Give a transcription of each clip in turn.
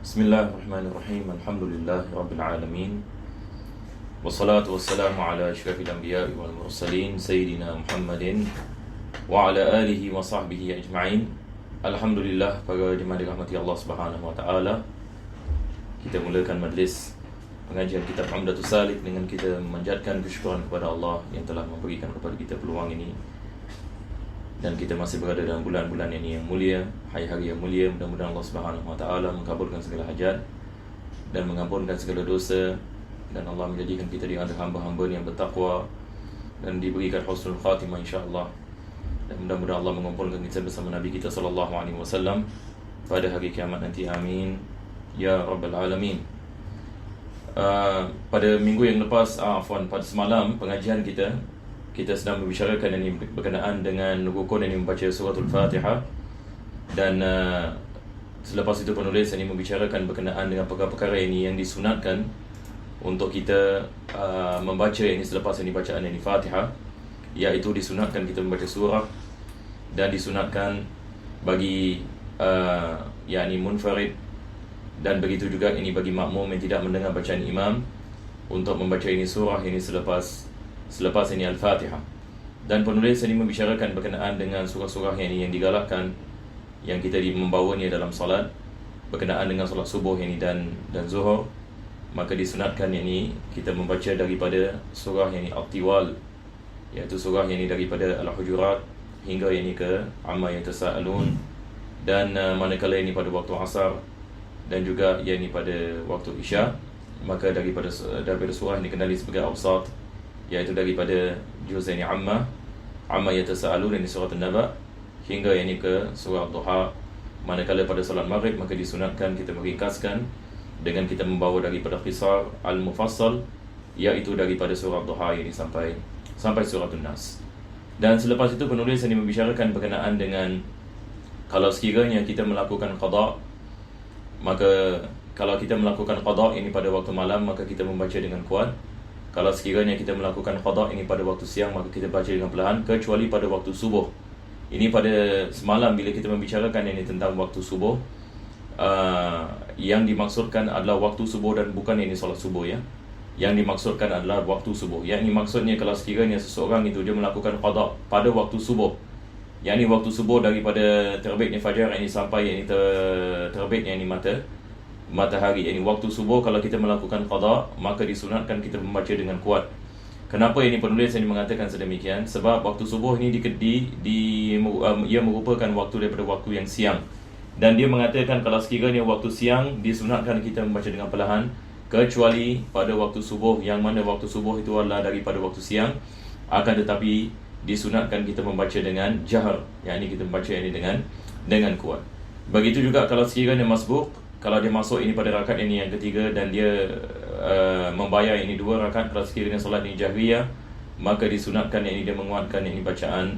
Bismillahirrahmanirrahim. Alhamdulillahi Rabbil Alamin. Wassalatu wassalamu ala asyrafil anbiya'i wal mursalin Sayyidina Muhammadin wa ala alihi wa sahbihi ajma'in. Alhamdulillah, para jemaah dirahmati Allah Subhanahu wa ta'ala, kita mulakan majlis pengajian kitab Umdatus Salik dengan kita memanjatkan kesyukuran kepada Allah yang telah memberikan kepada kita peluang ini. Dan kita masih berada dalam bulan-bulan ini yang mulia, hari-hari yang mulia. Mudah-mudahan Allah Subhanahu wa ta'ala mengabulkan segala hajat dan mengampunkan segala dosa, dan Allah menjadikan kita di antara hamba-hamba yang bertakwa dan diberikan husnul khatimah insya-Allah. Dan mudah-mudahan Allah mengumpulkan kita bersama Nabi kita sallallahu alaihi wasallam pada hari kiamat nanti. Amin ya rabbal alamin. Pada minggu yang lepas, pada semalam pengajian kita sedang membicarakan ini berkenaan dengan rukun ini membaca suratul Fatihah, dan selepas itu penulis ini membicarakan berkenaan dengan perkara-perkara ini yang disunatkan untuk kita membaca ini selepas ini bacaan ini Fatihah, iaitu disunatkan kita membaca surah, dan disunatkan bagi yakni munfarid, dan begitu juga ini bagi makmum yang tidak mendengar bacaan imam untuk membaca ini surah ini selepas ini Al-Fatihah. Dan penulis ini membicarakan berkenaan dengan surah-surah yang digalakkan yang kita membawanya dalam solat berkenaan dengan solat subuh ini dan zuhur. Maka disunatkan ini kita membaca daripada surah yang At-Tiwal, iaitu surah yang daripada Al-Hujurat hingga yang ke Amma Yatasaalun, dan manakala ini pada waktu asar dan juga yang pada waktu isya, maka daripada surah ini kenali sebagai awsat, iaitu daripada juz ini Amma Yatasaalun ini surah An-Naba hingga yang ke surah Duha. Manakala pada solat maghrib, maka disunatkan kita meringkaskan dengan kita membawa daripada qisar al-mufassal, iaitu daripada surah Duha ini sampai surah An-Nas. Dan selepas itu penulis ini membicarakan berkenaan dengan kalau sekiranya kita melakukan qada, maka kalau kita melakukan qada ini pada waktu malam, maka kita membaca dengan kuat. Kalau sekiranya kita melakukan qada ini pada waktu siang, maka kita baca dengan perlahan, kecuali pada waktu subuh. Ini pada semalam bila kita membicarakan ini tentang waktu subuh, yang dimaksudkan adalah waktu subuh dan bukan ini solat subuh ya. Yang dimaksudkan adalah waktu subuh. Yang ini maksudnya kalau sekiranya seseorang itu dia melakukan qada pada waktu subuh, yang ini waktu subuh daripada terbitnya fajar ini sampai ini terbitnya ini matahari, ini waktu subuh. Kalau kita melakukan qada, maka disunatkan kita membaca dengan kuat. Kenapa ini penulis ini mengatakan sedemikian? Sebab waktu subuh ini ia merupakan waktu daripada waktu yang siang, dan dia mengatakan kalau sekiranya waktu siang disunatkan kita membaca dengan perlahan, kecuali pada waktu subuh, yang mana waktu subuh itu adalah daripada waktu siang. Akan tetapi disunatkan kita membaca dengan jahar, yakni kita membaca ini dengan kuat. Begitu juga kalau sekiranya masbuk, kalau dia masuk ini pada rakaat ini yang ketiga dan dia membayar ini 2 rakaat, kalau sekiranya solat ini jahriyah, maka disunatkan ini dia menguatkan ini bacaan,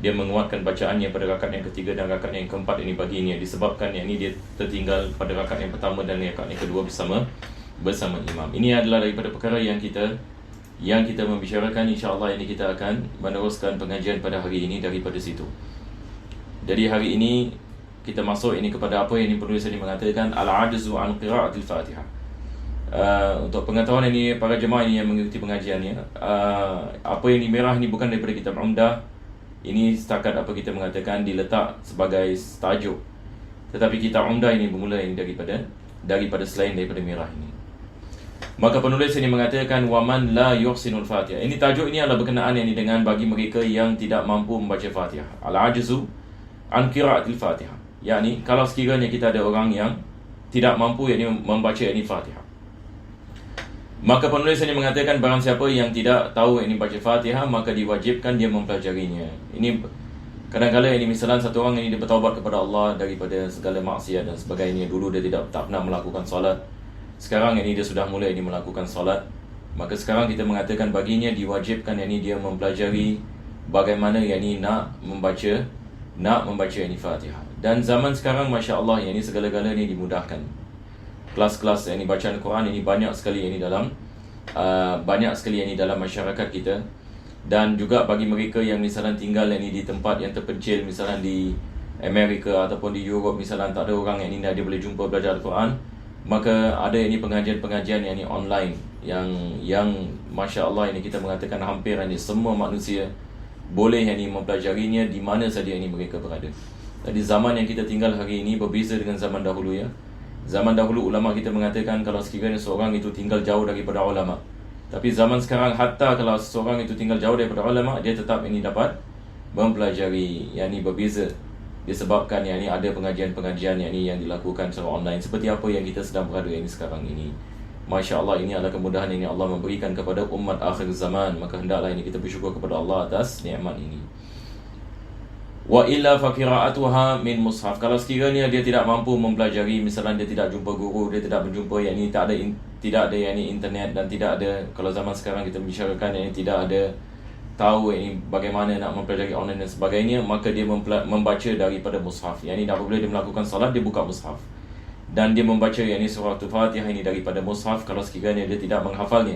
dia menguatkan bacaannya pada rakaat yang ketiga dan rakaat yang keempat ini baginya, disebabkan yang ini dia tertinggal pada rakaat yang pertama dan rakaat yang kedua bersama imam. Ini adalah daripada perkara yang kita membicarakan. InsyaAllah ini kita akan meneruskan pengajian pada hari ini daripada situ. Jadi hari ini kita masuk ini kepada apa yang penulis ini mengatakan al-ajzu an qira'atil Fatihah. Untuk pengetahuan ini para jemaah ini yang mengikuti pengajiannya, apa yang merah ini bukan daripada kitab Umdah. Ini setakat apa kita mengatakan diletak sebagai tajuk, tetapi kitab Umdah ini bermula ini daripada selain daripada merah ini. Maka penulis ini mengatakan waman la yuhsinul Fatihah. Ini tajuk ini adalah berkenaan ini dengan bagi mereka yang tidak mampu membaca Fatihah. Al-ajzu an qira'atil Fatihah, yakni kalau sekiranya kita ada orang yang tidak mampu yakni membaca ini Fatihah, maka penulis ini mengatakan barang siapa yang tidak tahu ini baca Fatihah, maka diwajibkan dia mempelajarinya. Ini kadang-kadang ini misalnya satu orang ini dia bertaubat kepada Allah daripada segala maksiat dan sebagainya. Dulu dia tak pernah melakukan solat, sekarang ini dia sudah mulai ini melakukan solat, maka sekarang kita mengatakan baginya diwajibkan ini dia mempelajari bagaimana ini nak membaca ini Fatihah. Dan zaman sekarang masya-Allah ini segala-galanya ini dimudahkan. Kelas-kelas ini bacaan Quran ini banyak sekali ini dalam masyarakat kita. Dan juga bagi mereka yang misalnya tinggal ini di tempat yang terpencil, misalnya di Amerika ataupun di Europe misalnya tak ada orang yang ini dia boleh jumpa belajar Al-Quran, Maka ada ini pengajian-pengajian yang ini online yang masya-Allah ini kita mengatakan hampir ini semua manusia boleh yang ini mempelajarinya di mana saja ini mereka berada. Jadi zaman yang kita tinggal hari ini berbeza dengan zaman dahulu ya. Zaman dahulu ulama kita mengatakan kalau sekiranya seorang itu tinggal jauh daripada ulama. Tapi zaman sekarang hatta kalau seorang itu tinggal jauh daripada ulama, dia tetap ini dapat mempelajari. Yang ini berbeza disebabkan yang ini ada pengajian-pengajian yang ini yang dilakukan secara online seperti apa yang kita sedang berada ini sekarang ini. Masya Allah, ini adalah kemudahan yang Allah memberikan kepada umat akhir zaman. Maka hendaklah ini kita bersyukur kepada Allah atas nikmat ini. Wa illa faqira'atuha min mushaf. Kalau sekiranya dia tidak mampu mempelajari, misalnya dia tidak jumpa guru, dia tidak berjumpa yang ini, tidak ada yang ini internet, dan tidak ada, kalau zaman sekarang kita bicarakan yang ini tidak ada tahu ini bagaimana nak mempelajari online dan sebagainya, maka dia membaca daripada mushaf. Yang ini apabila dia melakukan salat, dia buka mushaf dan dia membaca yang ini surah Al-Fatihah ini daripada mushaf kalau sekiranya dia tidak menghafalnya.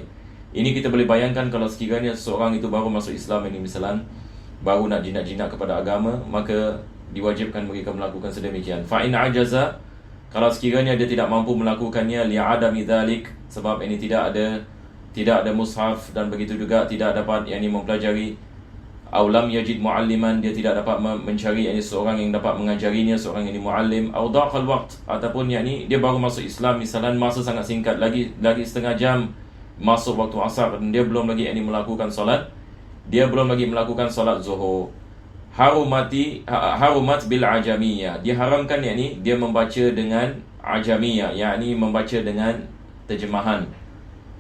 Ini kita boleh bayangkan kalau sekiranya seorang itu baru masuk Islam ini misalnya, baru nak jinak-jinak kepada agama, maka diwajibkan mereka melakukan sedemikian. Fa in ajaza, kalau sekiranya dia tidak mampu melakukannya li'adami dzalik, sebab ini tidak ada mushaf, dan begitu juga tidak dapat yang ini mempelajari, aw lam yajid mualliman, dia tidak dapat mencari ini seorang yang dapat mengajarinya, seorang ini muallim, aw dhaqal waqt, ataupun yang ini dia baru masuk Islam misalnya masa sangat singkat, lagi setengah jam masuk waktu asar, dan dia belum lagi ini melakukan solat, dia belum lagi melakukan solat zuhur. Harumat bil ajamiyah, diharamkan yakni dia membaca dengan ajamiyah, yakni membaca dengan terjemahan.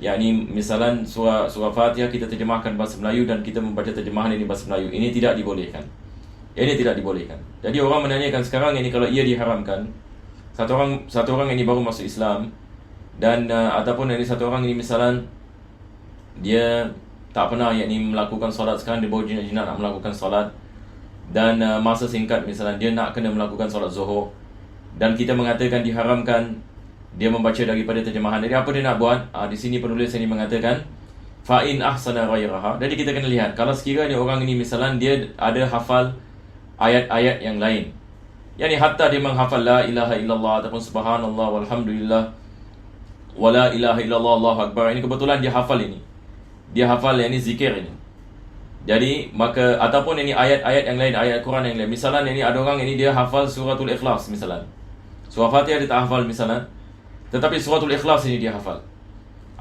Yakni misalan surah Fatihah kita terjemahkan bahasa Melayu dan kita membaca terjemahan ini bahasa Melayu. Ini tidak dibolehkan. Ini tidak dibolehkan. Jadi orang menanyakan sekarang ini kalau ia diharamkan, satu orang ini baru masuk Islam, dan ataupun ini satu orang ini misalan dia tak pernah yakni melakukan solat, sekarang dia baru jinak-jinak nak melakukan solat, dan masa singkat misalnya dia nak kena melakukan solat zuhur, dan kita mengatakan diharamkan dia membaca daripada terjemahan. Jadi apa dia nak buat? Di sini penulis ini mengatakan fa in ahsana ghairaha. Jadi kita kena lihat kalau sekiranya orang ini misalnya dia ada hafal ayat-ayat yang lain, yakni hatta dia menghafal la ilaha illallah ataupun subhanallah walhamdulillah wala ilaha illallah Allahu akbar, ini kebetulan dia hafal ini. Dia hafal yang ini zikir ini. Jadi maka ataupun ini ayat-ayat yang lain, ayat Quran yang lain. Misalnya ini ada orang ini dia hafal suratul Ikhlas misalnya. Surah Fatihah dia tak hafal misalnya, tetapi suratul Ikhlas ini dia hafal.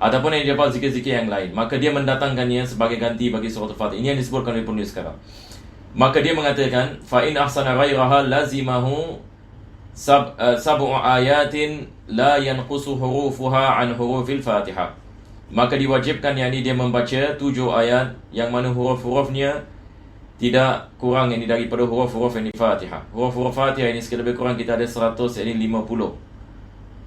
Ataupun yang dia hafal zikir-zikir yang lain, maka dia mendatangkannya sebagai ganti bagi suratul Fatihah. Ini yang disebutkan oleh penulis sekarang. Maka dia mengatakan fa in ahsana ghairaha lazimahu sab'u ayatin la yanqusu hurufuha an hurufil Fatihah. Maka diwajibkan yakni dia membaca 7 ayat yang mana huruf-hurufnya tidak kurang ini daripada huruf-huruf yang di Fatihah. Huruf-huruf Fatihah ini lebih kurang kita ada 100 ini 50.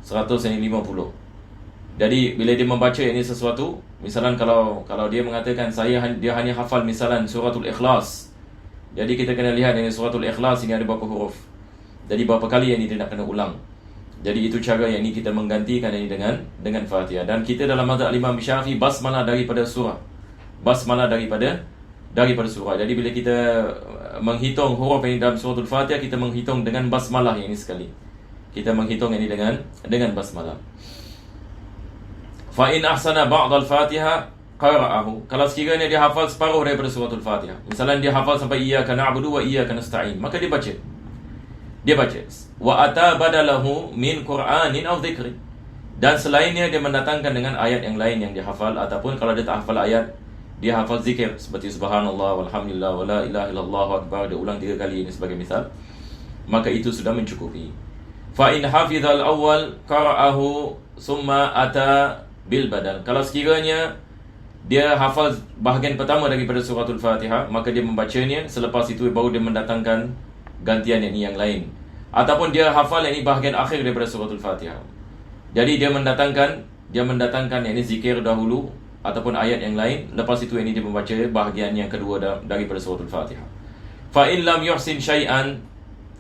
100 ini 50. Jadi bila dia membaca ini sesuatu, misalnya kalau dia mengatakan dia hanya hafal misalnya suratul Ikhlas. Jadi kita kena lihat ini suratul Ikhlas ini ada berapa huruf. Jadi berapa kali ini dia nak kena ulang. Jadi itu cara yang ini kita menggantikan ini dengan Fatihah. Dan kita dalam mazhab Imam Syafi'i basmalah daripada surah. Basmalah daripada surah. Jadi bila kita menghitung huruf ini dalam suratul Fatihah, kita menghitung dengan basmalah yang ini sekali. Kita menghitung ini dengan basmalah. Fa in ahsana ba'd al-Fatihah qara'ahu. Kalau sekiranya dia hafal separuh daripada suratul Fatihah, misalnya dia hafal sampai iyyaka na'budu wa iyyaka nasta'in, maka dia baca. Wa ata badalahu min Qur'anin aw dzikri. Dan selainnya dia mendatangkan dengan ayat yang lain yang dia hafal, ataupun kalau dia tak hafal ayat, dia hafal zikir seperti subhanallah walhamdulillah wala ilaha illallah akbar, dia ulang 3 kali ini sebagai misal, maka itu sudah mencukupi. Fa in hafizal awal qara'ahu summa ata bil badal. Kalau sekiranya dia hafal bahagian pertama daripada suratul Fatihah, maka dia membacanya, selepas itu baru dia mendatangkan gantian yang lain. Ataupun dia hafal yang ini bahagian akhir daripada suratul Fatihah, jadi dia mendatangkan yang ini zikir dahulu ataupun ayat yang lain, lepas itu ini dia membaca bahagian yang kedua daripada suratul Fatihah. Fa in lam yuhsin syai'an,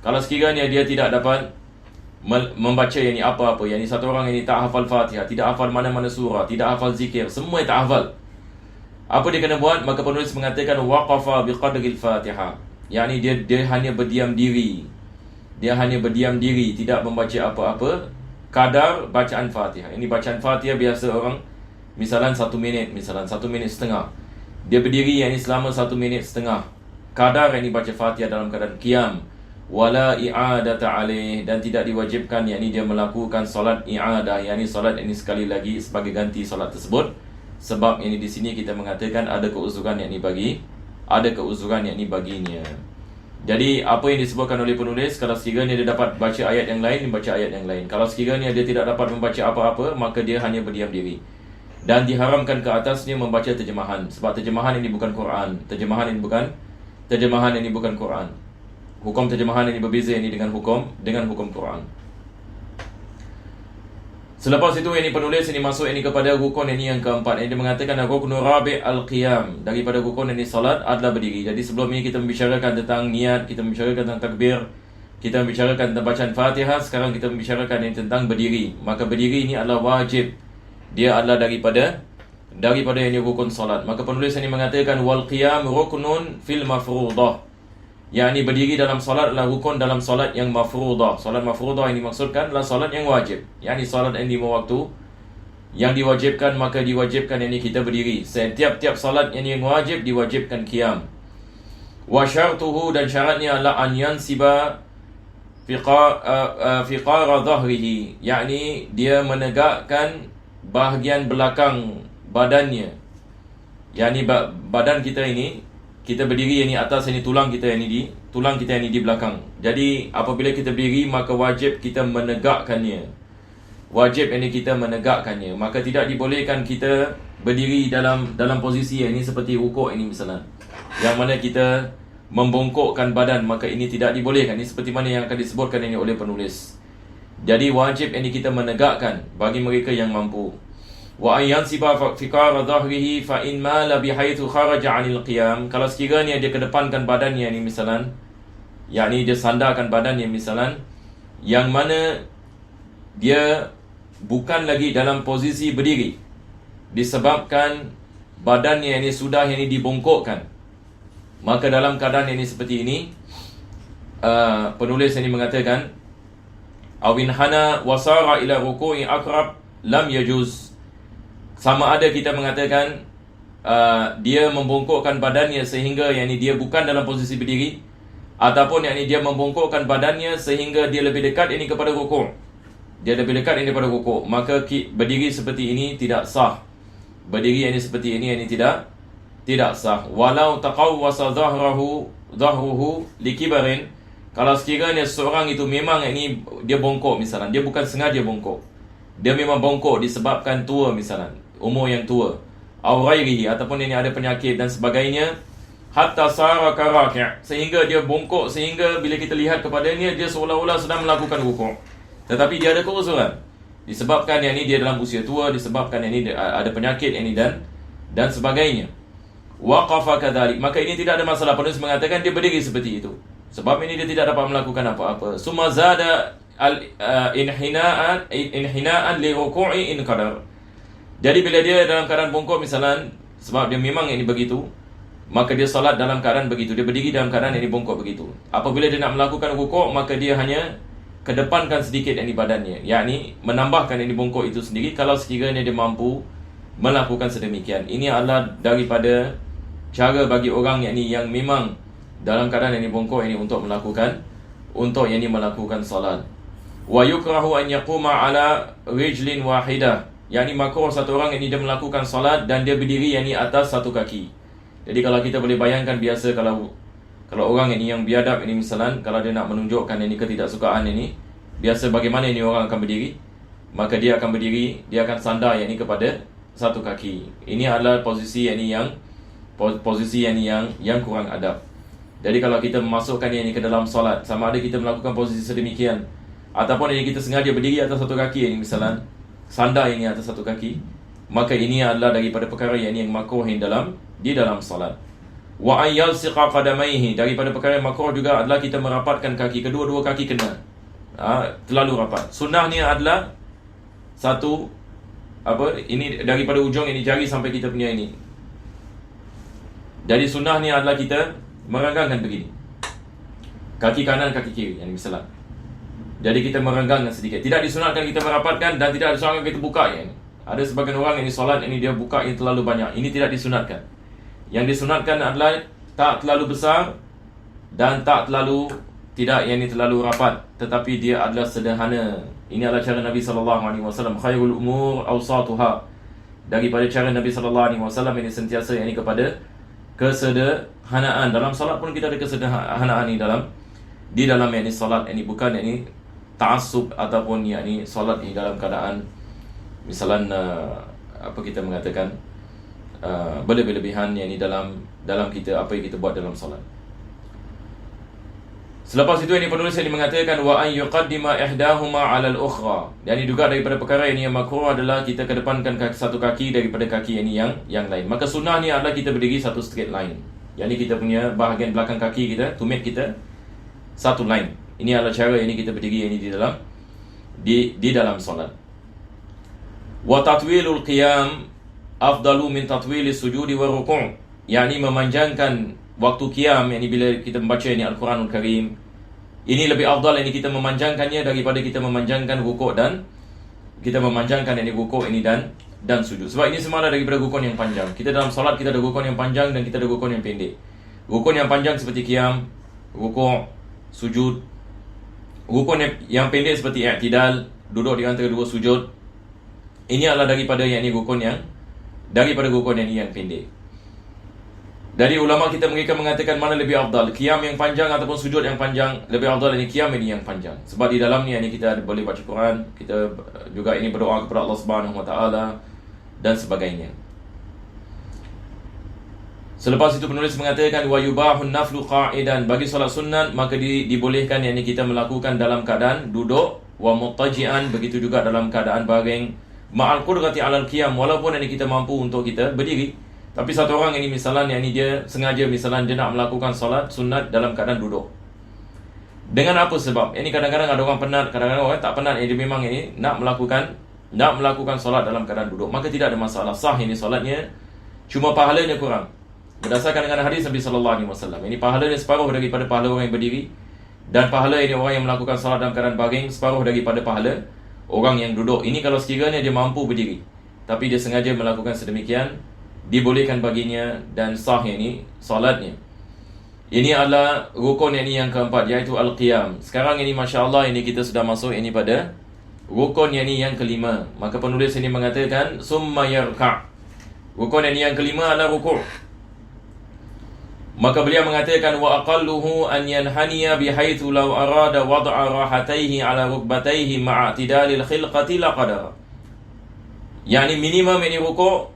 kalau sekiranya dia tidak dapat membaca yang ini apa-apa, yang ini satu orang ini tak hafal Fatihah, tidak hafal mana-mana surah, tidak hafal zikir, semua tak hafal, apa dia kena buat? Maka penulis mengatakan waqafa biqadril Fatihah, yakni dia hanya berdiam diri. Dia hanya berdiam diri, tidak membaca apa-apa kadar bacaan Fatihah. Ini bacaan Fatihah biasa orang misalan 1 minit, misalan 1 minit setengah. Dia berdiri yang ini selama 1 minit setengah. Kadar yang ini baca Fatihah dalam keadaan qiyam. Wala i'adata alaih, dan tidak diwajibkan yang ini dia melakukan solat i'adah, yang ini solat ini sekali lagi sebagai ganti solat tersebut. Sebab ini di sini kita mengatakan ada keuzuran yang ini baginya. Jadi apa yang disebutkan oleh penulis, kalau sekiranya dia dapat baca ayat yang lain, dia baca ayat yang lain. Kalau sekiranya dia tidak dapat membaca apa-apa, maka dia hanya berdiam diri. Dan diharamkan ke atasnya membaca terjemahan, sebab terjemahan ini bukan Quran. Terjemahan ini bukan Quran. Hukum terjemahan ini berbeza ini dengan hukum Quran. Selepas itu ini penulis ini masuk ini kepada rukun ini yang keempat. Ini dia mengatakan ruknul rabi' al-qiyam. Daripada rukun ini salat adalah berdiri. Jadi sebelum ini kita membicarakan tentang niat, kita membicarakan tentang takbir, kita membicarakan tentang bacaan Fatihah. Sekarang kita membicarakan ini tentang berdiri. Maka berdiri ini adalah wajib. Dia adalah daripada ini rukun salat. Maka penulis ini mengatakan wal qiyam ruknun fil mafruḍah. Yang ini berdiri dalam solat adalah rukun dalam solat yang mafruḍah. Solat mafruḍah ini dimaksudkan adalah solat yang wajib. Yang ini solat yang lima waktu yang diwajibkan, maka diwajibkan ini kita berdiri. Setiap solat yang wajib diwajibkan qiyam. Wa syartuhu, dan syaratnya adalah an yansiba fiqara dhahrihi, yakni dia menegakkan bahagian belakang badannya. Yakni badan kita ini, kita berdiri yang ini atas, ini tulang kita yang ini di belakang. Jadi apabila kita berdiri, maka wajib kita menegakkannya. Maka tidak dibolehkan kita berdiri dalam posisi yang ini seperti rukuk ini misalnya, yang mana kita membongkokkan badan, maka ini tidak dibolehkan. Ini seperti mana yang akan disebutkan ini oleh penulis. Jadi wajib ini kita menegakkan bagi mereka yang mampu. Wa ayyansiba fiqara dhahrihi fa in mala bihaitsu kharaja 'anil qiyam. Kalau sekiranya dia kedepankan badannya ni misalan, yakni dia sandarkan badannya misalan, yang mana dia bukan lagi dalam posisi berdiri, disebabkan badannya ini sudah ini dibongkokkan, maka dalam keadaan ini seperti ini, penulis ini mengatakan awin hana wasara ila ruku'i aqrab lam yajuz. Sama ada kita mengatakan dia membongkokkan badannya sehingga yakni dia bukan dalam posisi berdiri, ataupun yakni dia membongkokkan badannya sehingga dia lebih dekat ini kepada rukuk. Maka berdiri seperti ini tidak sah. Berdiri ini seperti ini tidak sah. Walau taqawwasa dhahruhu likibarin. Kalau sekiranya seorang itu memang ini dia bongkok misalnya, dia bukan sengaja bongkok, dia memang bongkok disebabkan tua misalnya, umur yang tua, aw ghairihi, ataupun ini ada penyakit dan sebagainya, hatta sara karaki', sehingga dia bongkok sehingga bila kita lihat kepadanya dia seolah-olah sedang melakukan rukuk, tetapi dia ada keuzuran disebabkan yang ini dia dalam usia tua, disebabkan yang ini ada penyakit ini dan sebagainya. Waqafa kadzalik, maka ini tidak ada masalah. Penulis mengatakan dia berdiri seperti itu sebab ini dia tidak dapat melakukan apa-apa. Summa zada inhinaan li ruku'i in qadar. Jadi bila dia dalam keadaan bongkok misalan, sebab dia memang ini begitu, maka dia salat dalam keadaan begitu, dia berdiri dalam keadaan ini bongkok begitu. Apabila dia nak melakukan rukuk, maka dia hanya kedepankan sedikit ini badannya, yakni menambahkan ini bongkok itu sendiri kalau sekiranya dia mampu melakukan sedemikian. Ini adalah daripada cara bagi orang yang memang dalam keadaan ini bongkok ini untuk melakukan salat. Wa yukrahu an yaquma ala rijlin wahidah, yakni makruh satu orang ini dia melakukan salat dan dia berdiri yakni atas satu kaki. Jadi kalau kita boleh bayangkan, biasa kalau orang ini yang biadab ini misalan, kalau dia nak menunjukkan ini ketidaksukaan ini, biasa bagaimana ini orang akan berdiri? Maka dia akan berdiri, dia akan sandar yakni kepada satu kaki. Ini adalah posisi yakni yang kurang adab. Jadi kalau kita memasukkan ini ke dalam solat, sama ada kita melakukan posisi sedemikian ataupun ini kita sengaja berdiri atas satu kaki ini misalan, sandar ini atas satu kaki, maka ini adalah daripada perkara yang makruh di dalam solat. Wa ayyalsiqa qadamaihi, daripada perkara yang makruh juga adalah kita merapatkan kaki, kedua-dua kaki kena terlalu rapat. Sunnahnya adalah satu ini daripada ujung ini jari sampai kita punya ini. Jadi sunnahnya adalah kita merenggangkan begini, kaki kanan kaki kiri yang misalan. Jadi kita merenggangkan sedikit. Tidak disunatkan kita merapatkan dan tidak disunatkan kita buka ini. Ada sebagian orang yang solat ini dia buka ini terlalu banyak. Ini tidak disunatkan. Yang disunatkan adalah tak terlalu besar dan tak terlalu terlalu rapat, tetapi dia adalah sederhana. Ini adalah cara Nabi SAW. Khairul umur awsatuha. Daripada cara Nabi SAW ini sentiasa ini kepada kesederhanaan. Dalam salat pun kita ada kesederhanaan di dalam ini salat ini, bukan ini ta'assub ataupun ini salat ini dalam keadaan misalnya apa kita mengatakan berlebihan ini dalam kita apa yang kita buat dalam salat. Selepas itu ini penulis ini mengatakan wa an yuqaddima ihdahuma 'ala al-ukhra. Dan ini juga daripada perkara ini yang makruh adalah kita kedepankan satu kaki daripada kaki ini yang lain. Maka sunnah ni adalah kita berdiri satu straight line. Yang ini kita punya bahagian belakang kaki kita, tumit kita satu line. Ini adalah cara ini kita berdiri ini di dalam solat. Wa tatwilul qiyam afdalu min tatwilis sujudi wa ruku'. Yani memanjangkan waktu qiyam, yani bila kita membaca ini Al-Quranul Karim, ini lebih afdal ini kita memanjangkannya daripada kita memanjangkan rukuk dan kita memanjangkan ini rukuk ini dan sujud. Sebab ini semua daripada rukun yang panjang. Kita dalam solat kita ada rukun yang panjang dan kita ada rukun yang pendek. Rukun yang panjang seperti qiyam, rukuk, sujud. Rukun yang pendek seperti i'tidal, duduk di antara dua sujud. Ini adalah daripada rukun yang pendek. Dari ulama kita mereka mengatakan mana lebih afdal, qiyam yang panjang ataupun sujud yang panjang. Lebih afdal ini qiyam ini yang panjang. Sebab di dalam ni kita boleh baca Quran, kita juga ini berdoa kepada Allah Subhanahu Wa Taala dan sebagainya. Selepas itu penulis mengatakan wa yubahun naflu qa'idan. Bagi solat sunat maka dibolehkan yang kita melakukan dalam keadaan duduk, wa muttaji'an, begitu juga dalam keadaan baring, ma'al qudrati 'alal qiyam, walaupun ini kita mampu untuk kita berdiri. Tapi satu orang ini misalnya dia sengaja misalnya dia nak melakukan solat sunat dalam keadaan duduk. Dengan apa sebab? Ini kadang-kadang ada orang penat, kadang-kadang orang tak penat, dia memang ini nak melakukan solat dalam keadaan duduk. Maka tidak ada masalah, sah ini solatnya, cuma pahalanya kurang. Berdasarkan dengan hadis Nabi SAW, ini pahalanya separuh daripada pahala orang yang berdiri, dan pahala ini orang yang melakukan solat dalam keadaan baring separuh daripada pahala orang yang duduk. Ini kalau sekiranya dia mampu berdiri, tapi dia sengaja melakukan sedemikian, dibolehkan baginya dan sah ini solatnya. Ini adalah rukun ini yang keempat, iaitu al-qiyam. Sekarang ini masya-Allah ini kita sudah masuk ini pada rukun ini yang kelima. Maka penulis ini mengatakan summa yarka'. Rukun ini yang kelima adalah rukuk. Maka beliau mengatakan wa aqalluhu an yanhaniya bihaitsu law arada wad'a rahatayhi ala rukbatayhi ma'a i'tidalil khilqati laqadara. Yani minimum ini rukuk,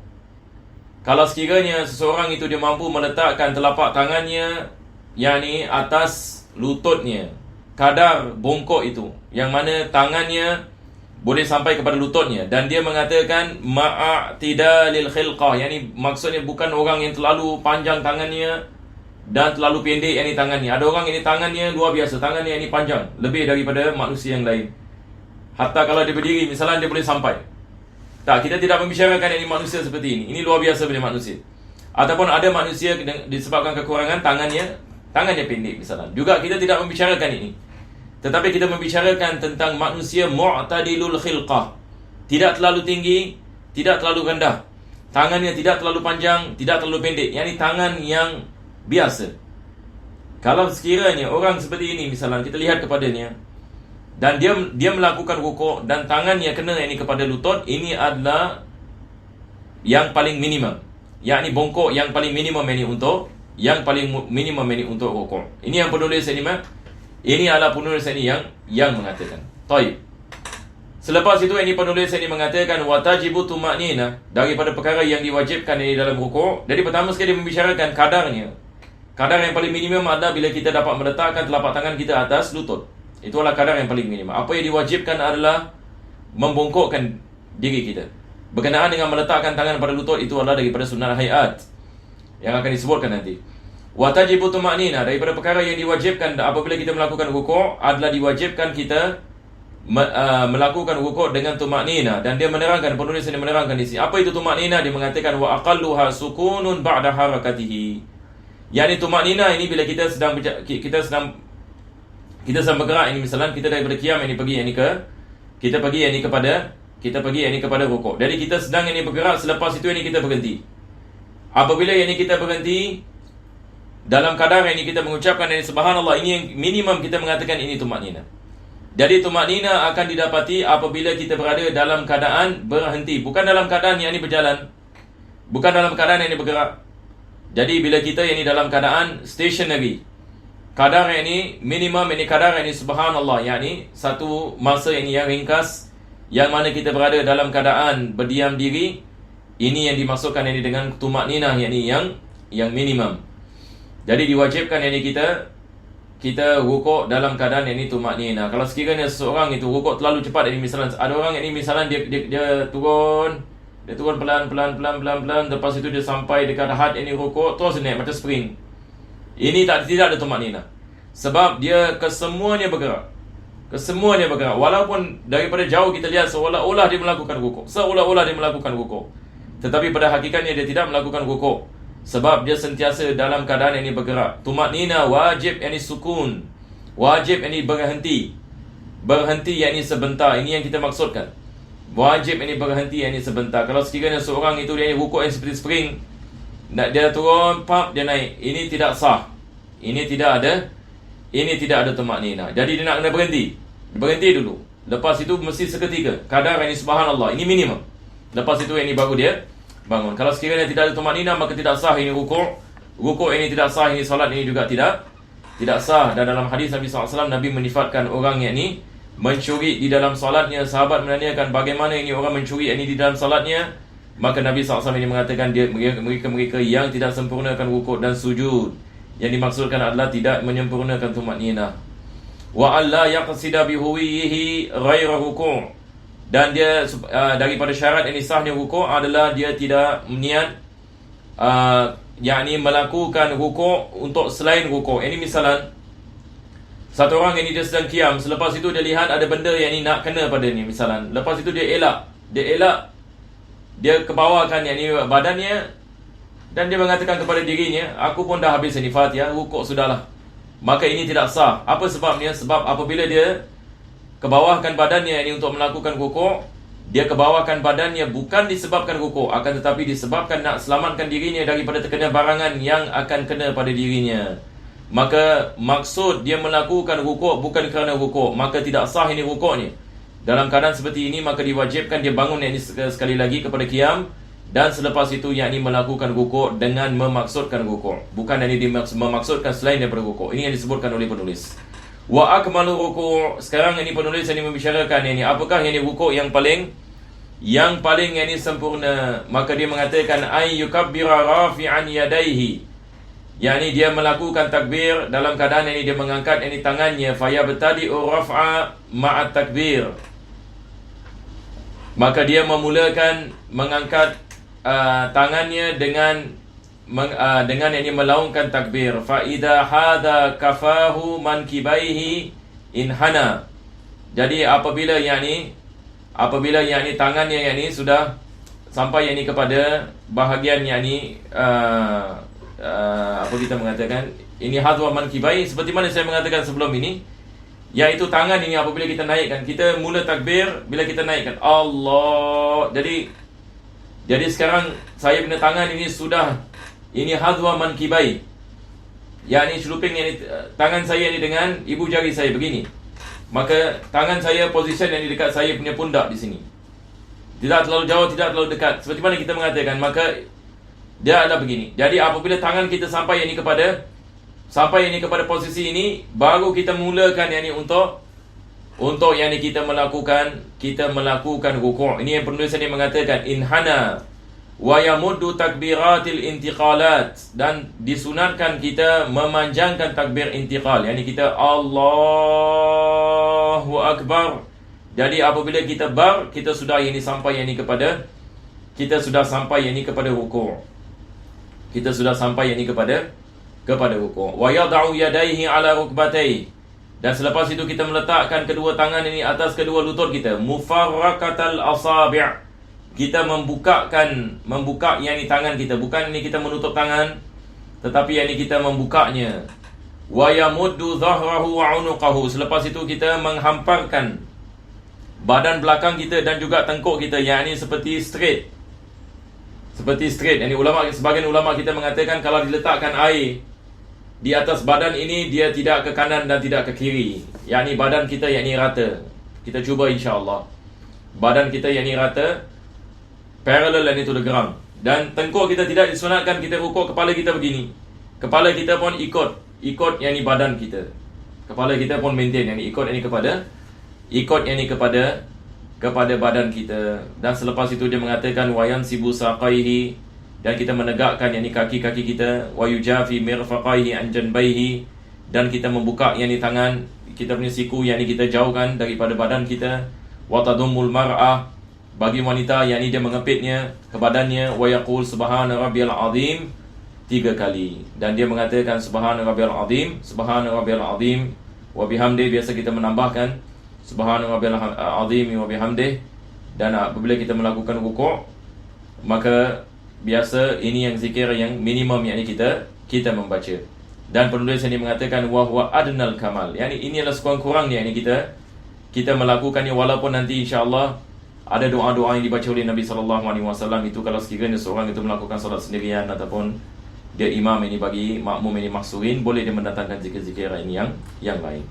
kalau sekiranya seseorang itu dia mampu meletakkan telapak tangannya yakni atas lututnya, kadar bongkok itu, yang mana tangannya boleh sampai kepada lututnya, dan dia mengatakan ma'atidalil khilqah, yakni maksudnya bukan orang yang terlalu panjang tangannya dan terlalu pendek yakni tangannya. Ada orang ini tangannya luar biasa, tangannya ini panjang lebih daripada manusia yang lain. Hatta kalau dia berdiri misalnya dia boleh sampai. Tak, kita tidak membicarakan ini manusia seperti ini. Ini luar biasa punya manusia. Ataupun ada manusia disebabkan kekurangan tangannya pendek misalnya. Juga kita tidak membicarakan ini. Tetapi kita membicarakan tentang manusia mu'tadilul khilqah. Tidak terlalu tinggi, tidak terlalu rendah. Tangannya tidak terlalu panjang, tidak terlalu pendek. Yang ini tangan yang biasa. Kalau sekiranya orang seperti ini misalnya kita lihat kepadanya, dan dia melakukan rukuk dan tangannya kena ini kepada lutut, ini adalah yang paling minimum. Yakni bongkok yang paling minimum ini untuk rukuk. Ini yang penulis ini ini adalah penulis ini yang mengatakan. Baik. Selepas itu ini penulis ini mengatakan watajibu tuma'nina, daripada perkara yang diwajibkan ini dalam rukuk. Jadi pertama sekali dia membicarakan kadarnya. Kadar yang paling minimum adalah bila kita dapat meletakkan telapak tangan kita atas lutut. Itulah kadar yang paling minimum. Apa yang diwajibkan adalah membongkokkan diri kita. Berkenaan dengan meletakkan tangan pada lutut, itu adalah daripada sunnah hayat yang akan disebutkan nanti. Wa tajibu tuma'nina, daripada perkara yang diwajibkan apabila kita melakukan rukuk adalah diwajibkan kita melakukan rukuk dengan tuma'nina. Dan dia menerangkan, penulis ini menerangkan di sini. Apa itu tuma'nina? Dia mengatakan wa aqalluha sukunun ba'da harakatihi. Yani tuma'nina ini bila kita sedang kita sedang bergerak ini misalnya kita daripada qiyam ini pergi ini ke kita pergi ini kepada rukuk. Jadi kita sedang ini bergerak, selepas itu ini kita berhenti. Apabila ini kita berhenti dalam kadar ini kita mengucapkan ini subhanallah, ini yang minimum kita mengatakan ini tumakninah. Jadi tumakninah akan didapati apabila kita berada dalam keadaan berhenti, bukan dalam keadaan yang ini berjalan, bukan dalam keadaan yang ini bergerak. Jadi bila kita ini dalam keadaan stationary, kadar ini minimum ini kadar ini subhanallah, yakni satu masa ini yang ringkas yang mana kita berada dalam keadaan berdiam diri, ini yang dimaksudkan ini dengan tumakninah, yakni yang minimum. Jadi diwajibkan ini kita rukuk dalam keadaan ini tumakninah. Kalau sekiranya seseorang itu rukuk terlalu cepat, ini misalnya ada orang ini misalnya dia turun pelan, lepas itu dia sampai dekat had ini rukuk terus naik macam spring. Ini tidak ada tumakninah. Sebab dia kesemuanya bergerak. Walaupun daripada jauh kita lihat seolah-olah dia melakukan rukuk. Tetapi pada hakikatnya dia tidak melakukan rukuk. Sebab dia sentiasa dalam keadaan ini bergerak. Tumakninah wajib ini sukun. Wajib ini berhenti. Berhenti yang ini sebentar. Ini yang kita maksudkan. Wajib ini berhenti yang ini sebentar. Kalau sekiranya seorang itu dia rukuk yang seperti spring, dia turun, dia naik, ini tidak sah. Ini tidak ada tumakninah. Jadi dia nak kena berhenti dulu. Lepas itu mesti seketika kadar ini subhanallah, ini minimum. Lepas itu ini baru dia bangun. Kalau sekiranya tidak ada tumakninah, maka tidak sah ini rukuk ini tidak sah, ini salat ini juga tidak sah. Dan dalam hadis Nabi SAW, Nabi menifatkan orang yang ini mencuri di dalam salatnya. Sahabat menanyakan bagaimana ini orang mencuri ini di dalam salatnya. Maka Nabi SAW ini mengatakan mereka yang tidak sempurnakan rukuk dan sujud. Yang dimaksudkan adalah tidak menyempurnakan tumakninah. Wa alla yaqsida bihuwihi ghaira rukuk. Dan dia daripada syarat ini sahnya rukuk adalah dia tidak niat yakni melakukan rukuk untuk selain rukuk. Ini misalan satu orang ini dia sedang qiyam, selepas itu dia lihat ada benda yang ini nak kena pada ni misalan. Lepas itu dia elak, dia kebawakan yang ini badannya, dan dia mengatakan kepada dirinya, aku pun dah habis ini Fatihah, rukuk sudahlah. Maka ini tidak sah. Apa sebabnya? Sebab apabila dia kebawahkan badannya ini untuk melakukan rukuk, dia kebawahkan badannya bukan disebabkan rukuk, akan tetapi disebabkan nak selamatkan dirinya daripada terkena barangan yang akan kena pada dirinya. Maka maksud dia melakukan rukuk bukan kerana rukuk, maka tidak sah ini rukuknya. Dalam keadaan seperti ini, maka diwajibkan dia bangun ini sekali lagi kepada qiyam, dan selepas itu yakni melakukan rukuk dengan memaksudkan rukuk, bukan ini memaksudkan selain daripada rukuk. Ini yang disebutkan oleh penulis. Wa akmalu rukuk. Sekarang ini penulis ini membicarakan ini apakah ini rukuk yang paling ini sempurna. Maka dia mengatakan ay yukabbira rafi'an yadayhi, yakni dia melakukan takbir dalam keadaan ini dia mengangkat ini tangannya, fayabtadi'u raf'a ma'at takbir. Maka dia memulakan mengangkat tangannya dengan ini melaungkan takbir. Fa idza hadha kafahu mankibaihi inhana. Jadi apabila yakni tangannya yakni sudah sampai yakni kepada bahagian yakni apa kita mengatakan ini hadwa mankibai, seperti mana saya mengatakan sebelum ini, iaitu tangan ini apabila kita naikkan, kita mula takbir bila kita naikkan Allah. Jadi sekarang saya punya tangan ini sudah ini hadwa mankibai, yakni celuping ini tangan saya ini dengan ibu jari saya begini. Maka tangan saya position yang di dekat saya punya pundak di sini, tidak terlalu jauh, tidak terlalu dekat. Seperti mana kita mengatakan, maka dia adalah begini. Jadi apabila tangan kita sampai ini kepada posisi ini, baru kita mulakan yakni untuk yakni kita melakukan rukuk. Ini yang penulis ini mengatakan inhana wa yamuddu takbiratil intiqalat, dan disunatkan kita memanjangkan takbir intiqal, yakni kita Allahu akbar. Jadi apabila kita kita sudah sampai kepada rukuk. Kita sudah sampai kepada rukuk. Wa yad'u yadayhi ala rukbatayhi, dan selepas itu kita meletakkan kedua tangan ini atas kedua lutut kita. Mufarraqatal asabi', kita membuka yakni tangan kita, bukan ini kita menutup tangan, tetapi yakni kita membukanya. wa yamuddu dhahrahu wa 'unuqahu. Selepas itu kita menghamparkan badan belakang kita dan juga tengkuk kita, yakni seperti straight. Seperti straight. Yani sebagian ulama kita mengatakan kalau diletakkan air di atas badan ini, dia tidak ke kanan dan tidak ke kiri. Yakni badan kita yakni rata. Kita cuba insya-Allah. Badan kita yakni rata, parallel and to the ground. Dan tengkuk kita tidak disunatkan kita rukuk kepala kita begini. Kepala kita pun ikut yakni badan kita. Kepala kita pun maintain yakni ikut yakni kepada badan kita. Dan selepas itu dia mengatakan wayan sibu saqaihi, dan kita menegakkan yakni kaki-kaki kita, wa yujafi mirfaqaihi an janbaihi, dan kita membuka yakni tangan kita punya siku yakni kita jauhkan daripada badan kita, wa tadumul mar'ah, bagi wanita yakni dia mengepitnya ke badannya, wa yaqul subhana rabbiyal azim 3 kali, dan dia mengatakan subhana rabbiyal azim, subhana rabbiyal azim wa bihamdi. Biasa kita menambahkan subhana rabbiyal azim wa bihamdi. Dan apabila kita melakukan rukuk, maka biasa ini yang zikir yang minimum yang kita membaca. Dan penulis ini mengatakan wa huwa adnal kamal, yani ini adalah sekurang-kurangnya yang kita melakukannya, walaupun nanti insya-Allah ada doa-doa yang dibaca oleh Nabi SAW. Itu kalau sekiranya seorang itu melakukan solat sendirian ataupun dia imam ini bagi makmum ini maksurin, boleh dia mendatangkan zikir-zikir ini yang lain.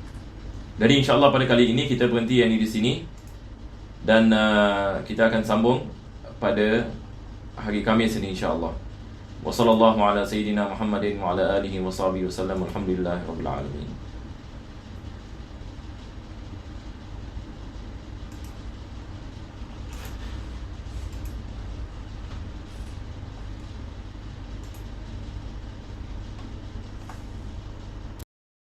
Jadi insya-Allah pada kali ini kita berhenti yang ini di sini, dan kita akan sambung pada hari Khamis ini insya-Allah. Wa sallallahu ala sayyidina Muhammadin wa ala alihi wa sahbihi wasallam. Alhamdulillahirabbil alamin.